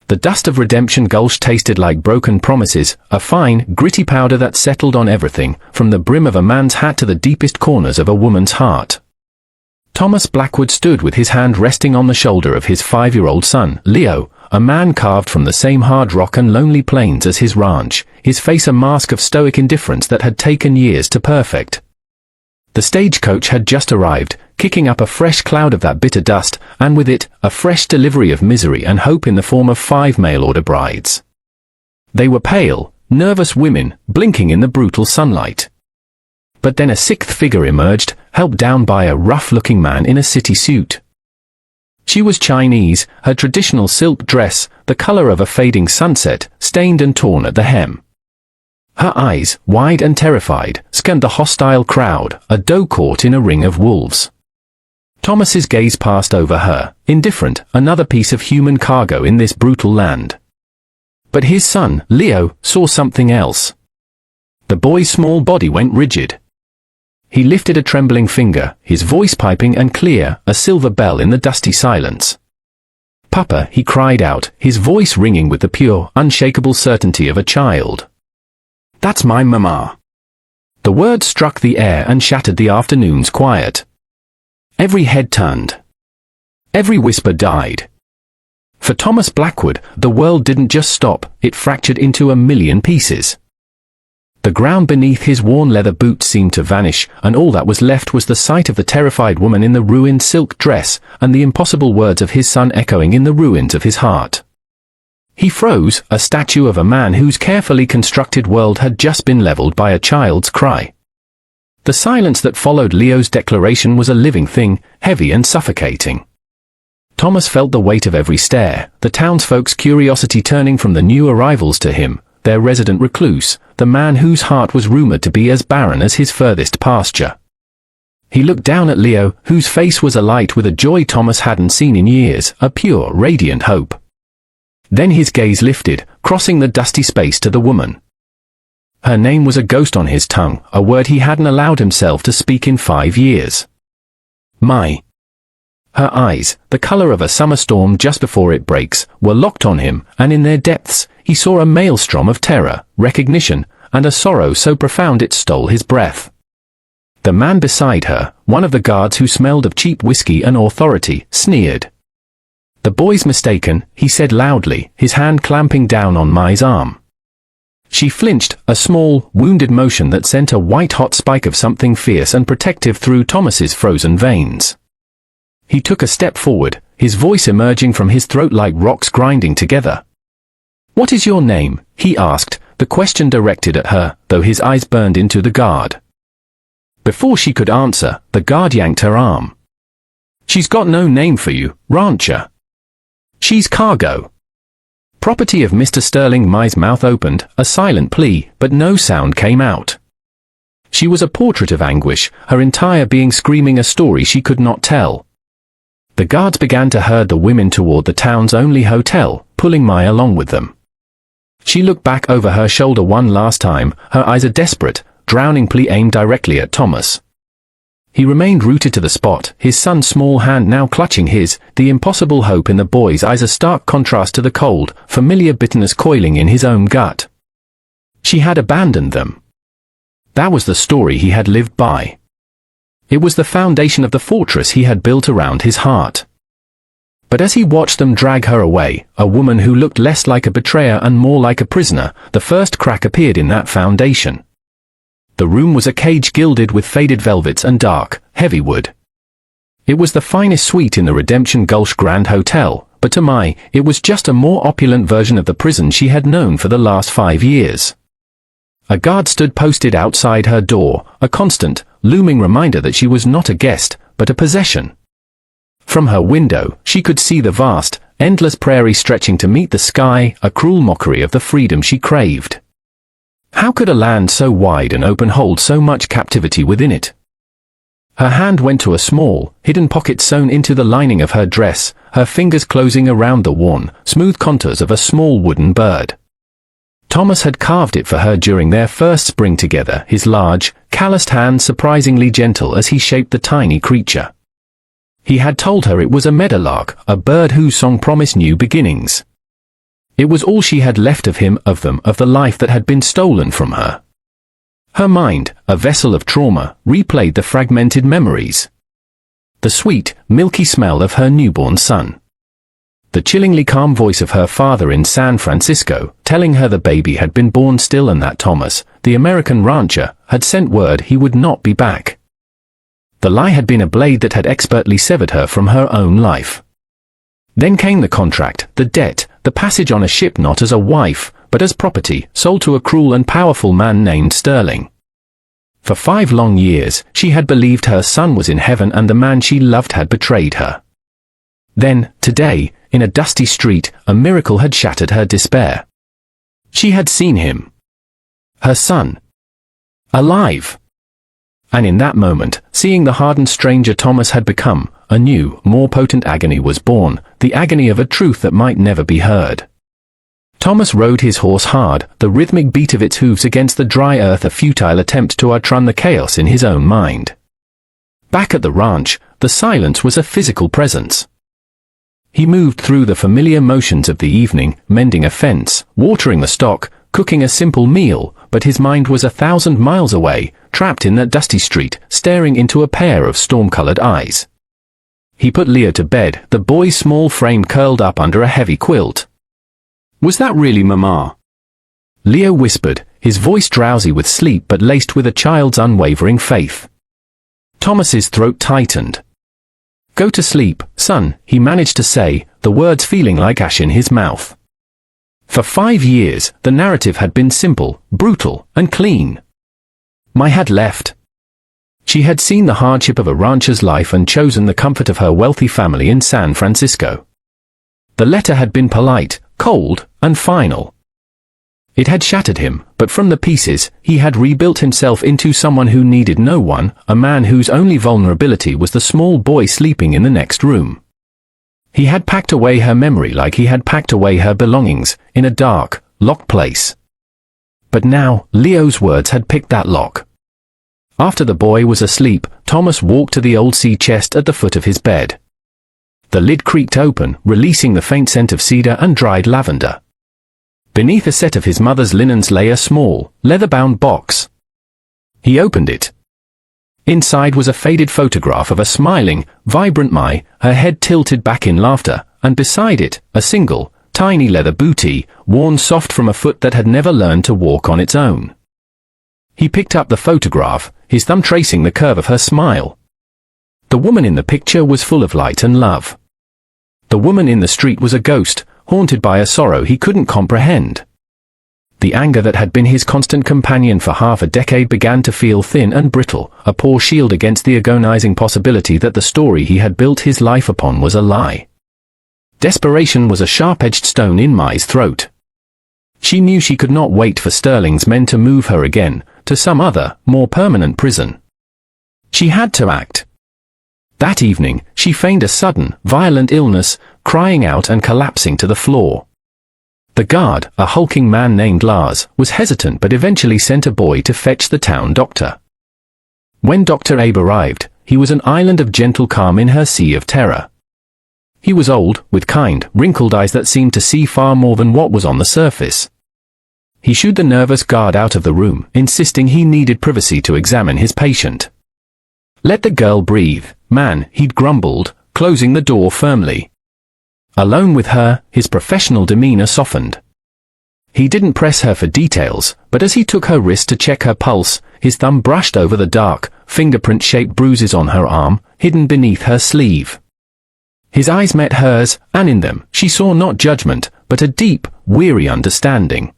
The dust of redemption gulch tasted like broken promises, a fine, gritty powder that settled on everything, from the brim of a man's hat to the deepest corners of a woman's heart. Thomas Blackwood stood with his hand resting on the shoulder of his 5-year-old son, Leo, a man carved from the same hard rock and lonely plains as his ranch, his face a mask of stoic indifference that had taken years to perfect. The stagecoach had just arrived, kicking up a fresh cloud of that bitter dust, and with it, a fresh delivery of misery and hope in the form of 5 mail-order brides. They were pale, nervous women, blinking in the brutal sunlight. But then a 6th figure emerged, helped down by a rough-looking man in a city suit. She was Chinese, her traditional silk dress, the color of a fading sunset, stained and torn at the hem. Her eyes, wide and terrified, scanned the hostile crowd, a doe caught in a ring of wolves. Thomas's gaze passed over her, indifferent, another piece of human cargo in this brutal land. But his son, Leo, saw something else. The boy's small body went rigid. He lifted a trembling finger, his voice piping and clear, a silver bell in the dusty silence. "Papa," he cried out, his voice ringing with the pure, unshakable certainty of a child. "That's my mama." The word struck the air and shattered the afternoon's quiet. Every head turned. Every whisper died. For Thomas Blackwood, the world didn't just stop, it fractured into a million pieces. The ground beneath his worn leather boots seemed to vanish, and all that was left was the sight of the terrified woman in the ruined silk dress, and the impossible words of his son echoing in the ruins of his heart. He froze, a statue of a man whose carefully constructed world had just been leveled by a child's cry. The silence that followed Leo's declaration was a living thing, heavy and suffocating. Thomas felt the weight of every stare, the townsfolk's curiosity turning from the new arrivals to him, their resident recluse, the man whose heart was rumored to be as barren as his furthest pasture. He looked down at Leo, whose face was alight with a joy Thomas hadn't seen in years, a pure, radiant hope. Then his gaze lifted, crossing the dusty space to the woman. Her name was a ghost on his tongue, a word he hadn't allowed himself to speak in 5 years. "My." Her eyes, the color of a summer storm just before it breaks, were locked on him, and in their depths, he saw a maelstrom of terror, recognition, and a sorrow so profound it stole his breath. The man beside her, one of the guards who smelled of cheap whiskey and authority, sneered. "The boy's mistaken," he said loudly, his hand clamping down on Mai's arm. She flinched, a small, wounded motion that sent a white-hot spike of something fierce and protective through Thomas's frozen veins. He took a step forward, his voice emerging from his throat like rocks grinding together. "What is your name?" he asked, the question directed at her, though his eyes burned into the guard. Before she could answer, the guard yanked her arm. "She's got no name for you, rancher. She's cargo." Property of Mr. Sterling. Mai's mouth opened, a silent plea, but no sound came out. She was a portrait of anguish, her entire being screaming a story she could not tell. The guards began to herd the women toward the town's only hotel, pulling Mai along with them. She looked back over her shoulder one last time, her eyes a desperate, drowning plea aimed directly at Thomas. He remained rooted to the spot, his son's small hand now clutching his, the impossible hope in the boy's eyes a stark contrast to the cold, familiar bitterness coiling in his own gut. She had abandoned them. That was the story he had lived by. It was the foundation of the fortress he had built around his heart. But as he watched them drag her away, a woman who looked less like a betrayer and more like a prisoner, the first crack appeared in that foundation. The room was a cage gilded with faded velvets and dark, heavy wood. It was the finest suite in the Redemption Gulch Grand Hotel, but to Mai, it was just a more opulent version of the prison she had known for the last 5 years. A guard stood posted outside her door, a constant, looming reminder that she was not a guest, but a possession. From her window, she could see the vast, endless prairie stretching to meet the sky, a cruel mockery of the freedom she craved. How could a land so wide and open hold so much captivity within it? Her hand went to a small, hidden pocket sewn into the lining of her dress, her fingers closing around the worn, smooth contours of a small wooden bird. Thomas had carved it for her during their first spring together, his large, calloused hand surprisingly gentle as he shaped the tiny creature. He had told her it was a meadowlark, a bird whose song promised new beginnings. It was all she had left of him, of the life that had been stolen from her. Her mind, a vessel of trauma, replayed the fragmented memories. The sweet, milky smell of her newborn son. The chillingly calm voice of her father in San Francisco, telling her the baby had been born still and that Thomas, the American rancher, had sent word he would not be back. The lie had been a blade that had expertly severed her from her own life. Then came the contract, the debt, the passage on a ship not as a wife, but as property, sold to a cruel and powerful man named Sterling. For 5 long years, she had believed her son was in heaven and the man she loved had betrayed her. Then, today, in a dusty street, a miracle had shattered her despair. She had seen him. Her son. Alive. And in that moment, seeing the hardened stranger Thomas had become, a new, more potent agony was born, the agony of a truth that might never be heard. Thomas rode his horse hard, the rhythmic beat of its hooves against the dry earth a futile attempt to outrun the chaos in his own mind. Back at the ranch, the silence was a physical presence. He moved through the familiar motions of the evening, mending a fence, watering the stock, cooking a simple meal, but his mind was 1,000 miles away, trapped in that dusty street, staring into a pair of storm-colored eyes. He put Leo to bed, the boy's small frame curled up under a heavy quilt. "Was that really Mama?" Leo whispered, his voice drowsy with sleep but laced with a child's unwavering faith. Thomas's throat tightened. "Go to sleep, son," he managed to say, the words feeling like ash in his mouth. For 5 years, the narrative had been simple, brutal, and clean. Mai had left. She had seen the hardship of a rancher's life and chosen the comfort of her wealthy family in San Francisco. The letter had been polite, cold, and final. It had shattered him, but from the pieces, he had rebuilt himself into someone who needed no one, a man whose only vulnerability was the small boy sleeping in the next room. He had packed away her memory like he had packed away her belongings, in a dark, locked place. But now, Leo's words had picked that lock. After the boy was asleep, Thomas walked to the old sea chest at the foot of his bed. The lid creaked open, releasing the faint scent of cedar and dried lavender. Beneath a set of his mother's linens lay a small, leather-bound box. He opened it. Inside was a faded photograph of a smiling, vibrant Mai, her head tilted back in laughter, and beside it, a single, tiny leather bootie, worn soft from a foot that had never learned to walk on its own. He picked up the photograph, his thumb tracing the curve of her smile. The woman in the picture was full of light and love. The woman in the street was a ghost, haunted by a sorrow he couldn't comprehend. The anger that had been his constant companion for half a decade began to feel thin and brittle, a poor shield against the agonizing possibility that the story he had built his life upon was a lie. Desperation was a sharp-edged stone in Mai's throat. She knew she could not wait for Sterling's men to move her again, to some other, more permanent prison. She had to act. That evening, she feigned a sudden, violent illness, crying out and collapsing to the floor. The guard, a hulking man named Lars, was hesitant but eventually sent a boy to fetch the town doctor. When Dr. Abe arrived, he was an island of gentle calm in her sea of terror. He was old, with kind, wrinkled eyes that seemed to see far more than what was on the surface. He shooed the nervous guard out of the room, insisting he needed privacy to examine his patient. "Let the girl breathe, man," he'd grumbled, closing the door firmly. Alone with her, his professional demeanor softened. He didn't press her for details, but as he took her wrist to check her pulse, his thumb brushed over the dark, fingerprint-shaped bruises on her arm, hidden beneath her sleeve. His eyes met hers, and in them, she saw not judgment, but a deep, weary understanding.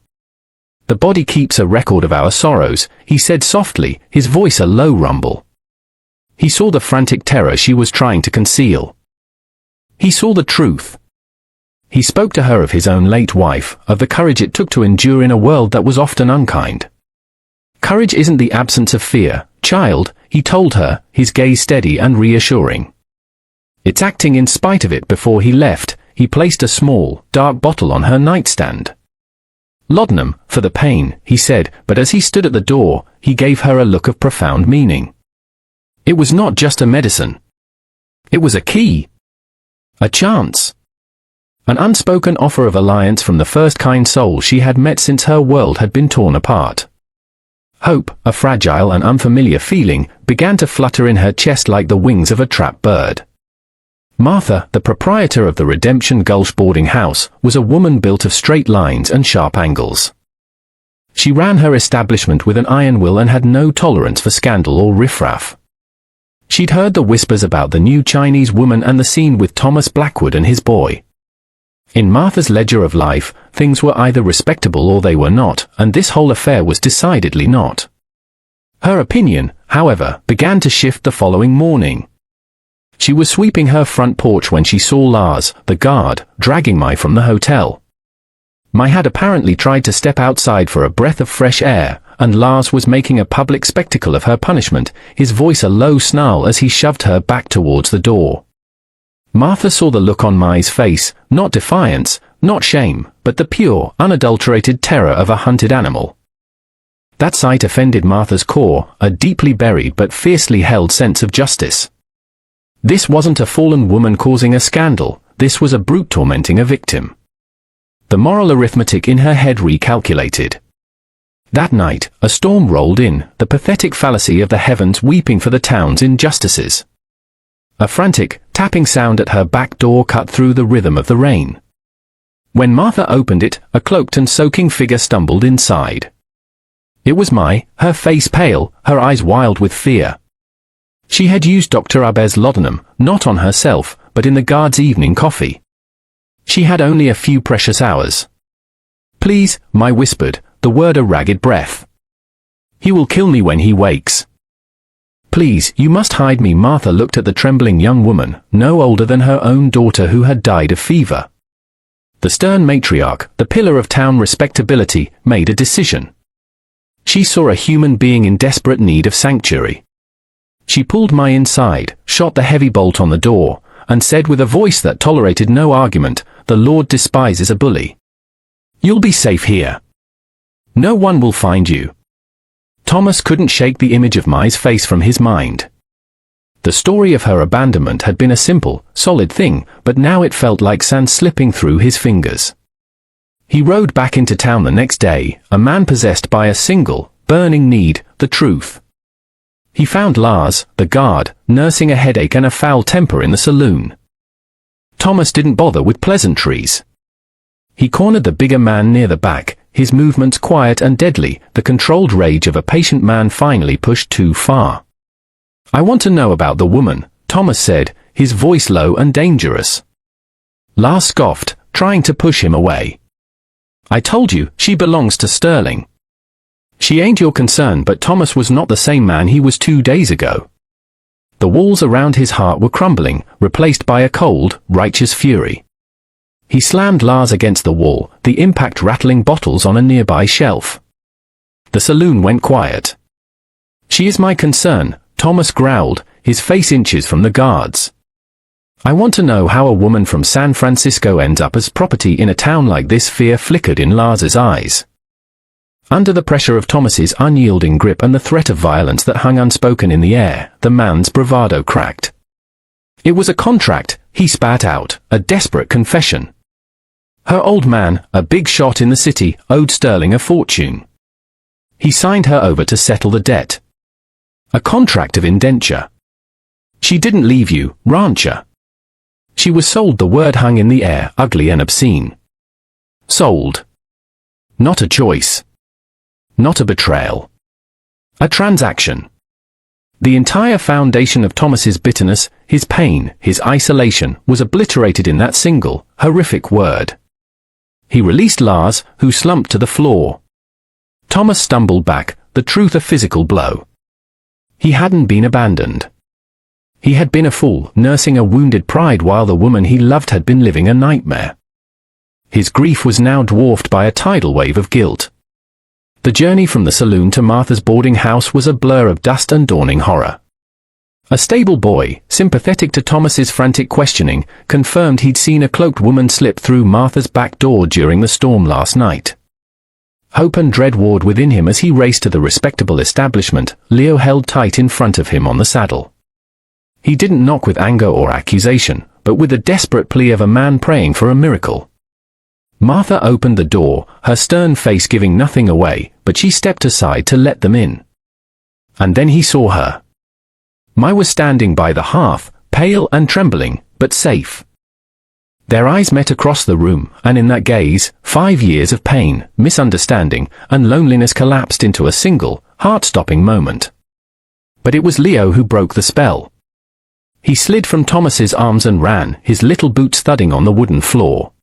"The body keeps a record of our sorrows," he said softly, his voice a low rumble. He saw the frantic terror she was trying to conceal. He saw the truth. He spoke to her of his own late wife, of the courage it took to endure in a world that was often unkind. "Courage isn't the absence of fear, child," he told her, his gaze steady and reassuring. "It's acting in spite of it." Before he left, he placed a small, dark bottle on her nightstand. "Laudanum, for the pain," he said, but as he stood at the door, he gave her a look of profound meaning. It was not just a medicine. It was a key. A chance. An unspoken offer of alliance from the first kind soul she had met since her world had been torn apart. Hope, a fragile and unfamiliar feeling, began to flutter in her chest like the wings of a trapped bird. Martha, the proprietor of the Redemption Gulch boarding house, was a woman built of straight lines and sharp angles. She ran her establishment with an iron will and had no tolerance for scandal or riffraff. She'd heard the whispers about the new Chinese woman and the scene with Thomas Blackwood and his boy. In Martha's ledger of life, things were either respectable or they were not, and this whole affair was decidedly not. Her opinion, however, began to shift the following morning. She was sweeping her front porch when she saw Lars, the guard, dragging Mai from the hotel. Mai had apparently tried to step outside for a breath of fresh air, and Lars was making a public spectacle of her punishment, his voice a low snarl as he shoved her back towards the door. Martha saw the look on Mai's face, not defiance, not shame, but the pure, unadulterated terror of a hunted animal. That sight offended Martha's core, a deeply buried but fiercely held sense of justice. This wasn't a fallen woman causing a scandal, this was a brute tormenting a victim. The moral arithmetic in her head recalculated. That night, a storm rolled in, the pathetic fallacy of the heavens weeping for the town's injustices. A frantic, tapping sound at her back door cut through the rhythm of the rain. When Martha opened it, a cloaked and soaking figure stumbled inside. It was Mai, her face pale, her eyes wild with fear. She had used Dr. Abez's laudanum, not on herself, but in the guard's evening coffee. She had only a few precious hours. "Please," Mai whispered, the word a ragged breath. "He will kill me when he wakes. Please, you must hide me." Martha looked at the trembling young woman, no older than her own daughter who had died of fever. The stern matriarch, the pillar of town respectability, made a decision. She saw a human being in desperate need of sanctuary. She pulled Mai inside, shot the heavy bolt on the door, and said with a voice that tolerated no argument, "The Lord despises a bully. You'll be safe here. No one will find you." Thomas couldn't shake the image of Mai's face from his mind. The story of her abandonment had been a simple, solid thing, but now it felt like sand slipping through his fingers. He rode back into town the next day, a man possessed by a single, burning need, the truth. He found Lars, the guard, nursing a headache and a foul temper in the saloon. Thomas didn't bother with pleasantries. He cornered the bigger man near the back, his movements quiet and deadly, the controlled rage of a patient man finally pushed too far. "I want to know about the woman," Thomas said, his voice low and dangerous. Lars scoffed, trying to push him away. "I told you, she belongs to Sterling. She ain't your concern." But Thomas was not the same man he was 2 days ago. The walls around his heart were crumbling, replaced by a cold, righteous fury. He slammed Lars against the wall, the impact rattling bottles on a nearby shelf. The saloon went quiet. "She is my concern," Thomas growled, his face inches from the guards. "I want to know how a woman from San Francisco ends up as property in a town like this." Fear flickered in Lars's eyes. Under the pressure of Thomas's unyielding grip and the threat of violence that hung unspoken in the air, the man's bravado cracked. "It was a contract," he spat out, a desperate confession. Her old man, a big shot in the city, owed Sterling a fortune. He signed her over to settle the debt. A contract of indenture. "She didn't leave you, rancher. She was sold." The word hung in the air, ugly and obscene. Sold. Not a choice. Not a betrayal. A transaction. The entire foundation of Thomas's bitterness, his pain, his isolation, was obliterated in that single, horrific word. He released Lars, who slumped to the floor. Thomas stumbled back, the truth a physical blow. He hadn't been abandoned. He had been a fool, nursing a wounded pride while the woman he loved had been living a nightmare. His grief was now dwarfed by a tidal wave of guilt. The journey from the saloon to Martha's boarding house was a blur of dust and dawning horror. A stable boy, sympathetic to Thomas's frantic questioning, confirmed he'd seen a cloaked woman slip through Martha's back door during the storm last night. Hope and dread warred within him as he raced to the respectable establishment, Leo held tight in front of him on the saddle. He didn't knock with anger or accusation, but with the desperate plea of a man praying for a miracle. Martha opened the door, her stern face giving nothing away, but she stepped aside to let them in. And then he saw her. My was standing by the hearth, pale and trembling, but safe. Their eyes met across the room, and in that gaze, 5 years of pain, misunderstanding, and loneliness collapsed into a single, heart-stopping moment. But it was Leo who broke the spell. He slid from Thomas's arms and ran, his little boots thudding on the wooden floor.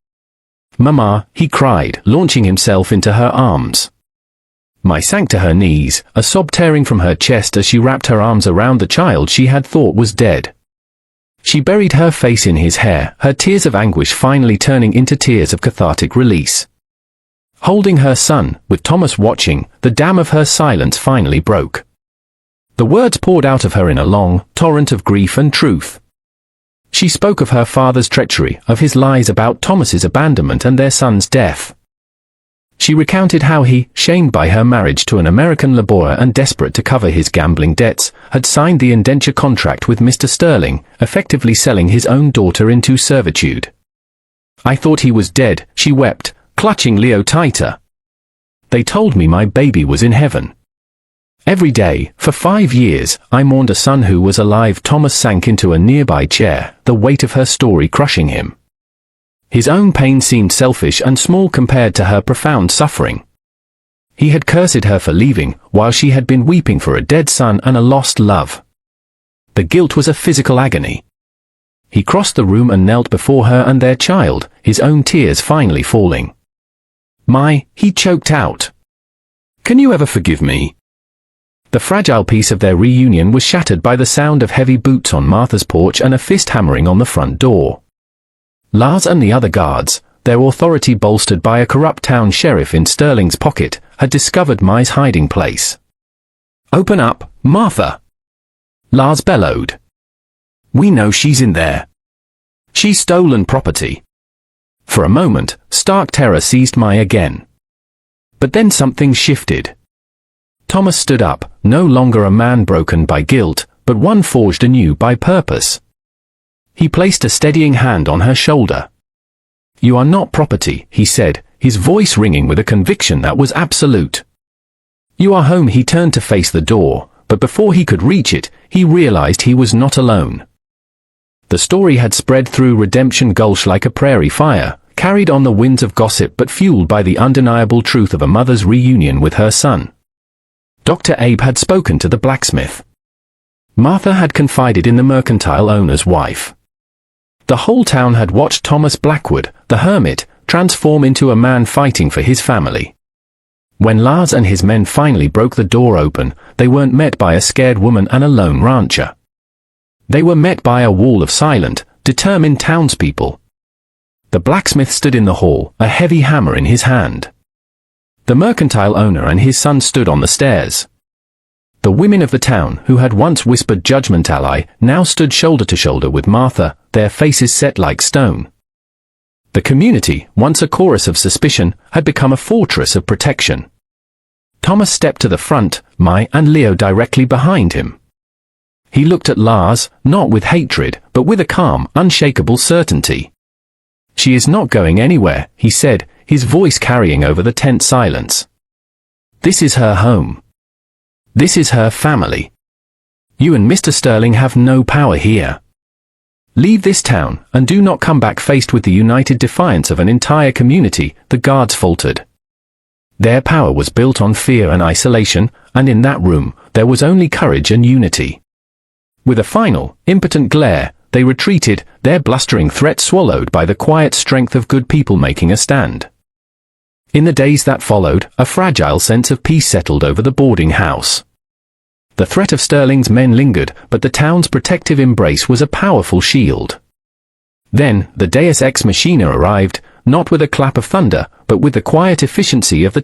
"Mama," he cried, launching himself into her arms. Mai sank to her knees, a sob tearing from her chest as she wrapped her arms around the child she had thought was dead. She buried her face in his hair, her tears of anguish finally turning into tears of cathartic release. Holding her son, with Thomas watching, the dam of her silence finally broke. The words poured out of her in a long torrent of grief and truth. She spoke of her father's treachery, of his lies about Thomas's abandonment and their son's death. She recounted how he, shamed by her marriage to an American laborer and desperate to cover his gambling debts, had signed the indenture contract with Mr. Sterling, effectively selling his own daughter into servitude. "I thought he was dead," she wept, clutching Leo tighter. "They told me my baby was in heaven. Every day, for 5 years, I mourned a son who was alive." Thomas sank into a nearby chair, the weight of her story crushing him. His own pain seemed selfish and small compared to her profound suffering. He had cursed her for leaving, while she had been weeping for a dead son and a lost love. The guilt was a physical agony. He crossed the room and knelt before her and their child, his own tears finally falling. "Mai," he choked out. "Can you ever forgive me?" The fragile peace of their reunion was shattered by the sound of heavy boots on Martha's porch and a fist hammering on the front door. Lars and the other guards, their authority bolstered by a corrupt town sheriff in Sterling's pocket, had discovered Mai's hiding place. "Open up, Martha!" Lars bellowed. "We know she's in there. She's stolen property." For a moment, stark terror seized Mai again. But then something shifted. Thomas stood up, no longer a man broken by guilt, but one forged anew by purpose. He placed a steadying hand on her shoulder. "You are not property," he said, his voice ringing with a conviction that was absolute. "You are home." He turned to face the door, but before he could reach it, he realized he was not alone. The story had spread through Redemption Gulch like a prairie fire, carried on the winds of gossip but fueled by the undeniable truth of a mother's reunion with her son. Dr. Abe had spoken to the blacksmith. Martha had confided in the mercantile owner's wife. The whole town had watched Thomas Blackwood, the hermit, transform into a man fighting for his family. When Lars and his men finally broke the door open, they weren't met by a scared woman and a lone rancher. They were met by a wall of silent, determined townspeople. The blacksmith stood in the hall, a heavy hammer in his hand. The mercantile owner and his son stood on the stairs. The women of the town, who had once whispered judgment ally, now stood shoulder to shoulder with Martha, their faces set like stone. The community, once a chorus of suspicion, had become a fortress of protection. Thomas stepped to the front, Mai and Leo directly behind him. He looked at Lars, not with hatred, but with a calm, unshakable certainty. "She is not going anywhere," he said, his voice carrying over the tense silence. "This is her home. This is her family. You and Mr. Sterling have no power here. Leave this town, and do not come back." Faced with the united defiance of an entire community, the guards faltered. Their power was built on fear and isolation, and in that room, there was only courage and unity. With a final, impotent glare, they retreated, their blustering threat swallowed by the quiet strength of good people making a stand. In the days that followed, a fragile sense of peace settled over the boarding house. The threat of Sterling's men lingered, but the town's protective embrace was a powerful shield. Then, the Deus Ex Machina arrived, not with a clap of thunder, but with the quiet efficiency of the